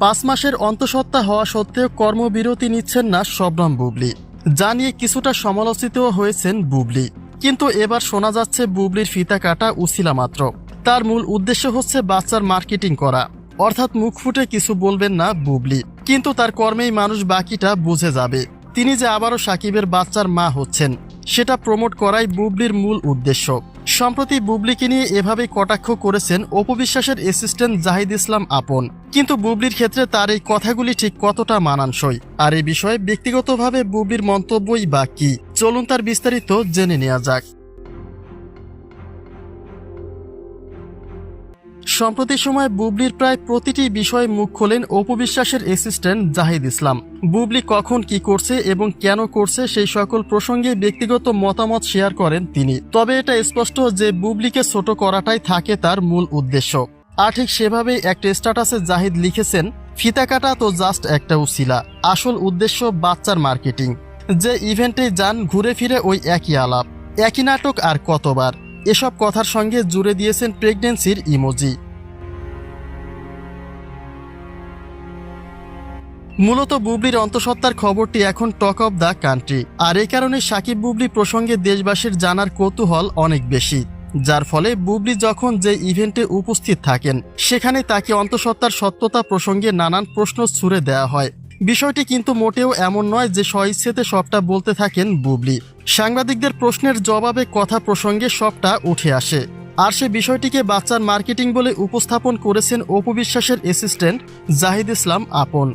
5 মাসের অন্তঃসত্ত্বা হওয়া সত্ত্বেও কর্মবিরতি নিচ্ছেন না শবনম বুবলী, যা নিয়ে কিছুটা সমালোচিতও হয়েছেন বুবলী। কিন্তু এবার শোনা যাচ্ছে বুবলীর ফিতা কাটা উছিলা মাত্র, তার মূল উদ্দেশ্য হচ্ছে বাচ্চার মার্কেটিং করা। অর্থাৎ মুখ ফুটে কিছু বলবেন না বুবলী, কিন্তু তার কর্মেই মানুষ বাকিটা বুঝে যাবে। তিনি যে আবারও সাকিবের বাচ্চার মা হচ্ছেন সেটা প্রমোট করাই বুবলীর মূল উদ্দেশ্য। সম্প্রতি বুবলীকে নিয়ে এভাবেই কটাক্ষ করেছেন অপু বিশ্বাসের অ্যাসিস্ট্যান্ট জাহিদ ইসলাম আপন। কিন্তু বুবলীর ক্ষেত্রে তার এই কথাগুলি ঠিক কতটা মানানসই, আর এই বিষয়ে ব্যক্তিগতভাবে বুবলীর মন্তব্যই বা কি, চলুন তার বিস্তারিত জেনে নেওয়া যাক। সম্প্রতি সময় বুবলীর প্রায় প্রতিটি বিষয়ে মুখ খোলেন অপু বিশ্বাসের অ্যাসিস্ট্যান্ট জাহিদ ইসলাম। বুবলী কখন কি করছে এবং কেন করছে সেই সকল প্রসঙ্গে ব্যক্তিগত মতামত শেয়ার করেন তিনি। তবে এটা স্পষ্ট যে বুবলীকে ছোট করাটাই থাকে তার মূল উদ্দেশ্য। আর ঠিক সেভাবেই একটা স্ট্যাটাসে জাহিদ লিখেছেন, ফিতা কাটা তো জাস্ট একটা উছিলা, আসল উদ্দেশ্য বাচ্চার মার্কেটিং। যে ইভেন্টে যান ঘুরে ফিরে ওই একই আলাপ, একই নাটক আর কতবার। এসব কথার সঙ্গে জুড়ে দিয়েছেন প্রেগন্যান্সির ইমোজি। মূলত বুবলীর অন্তঃসত্ত্বার খবরটি এখন টক অব দ্য কান্ট্রি, আর এই কারণে সাকিব বুবলী প্রসঙ্গে দেশবাসীর জানার কৌতূহল অনেক বেশি। যার ফলে বুবলী যখন যে ইভেন্টে উপস্থিত থাকেন সেখানে তাকে অন্তঃসত্ত্বার সত্যতা প্রসঙ্গে নানান প্রশ্ন ছুড়ে দেওয়া হয়। বিষয়টি কিন্তু মোটেও এমন নয় যে স্বইচ্ছেতে সবটা বলতে থাকেন বুবলী। সাংবাদিকদের প্রশ্নের জবাবে কথা প্রসঙ্গে সবটা উঠে আসে, আর সে বিষয়টিকে বাচ্চার মার্কেটিং বলে উপস্থাপন করেছেন অপু বিশ্বাসের অ্যাসিস্ট্যান্ট জাহিদ ইসলাম আপন।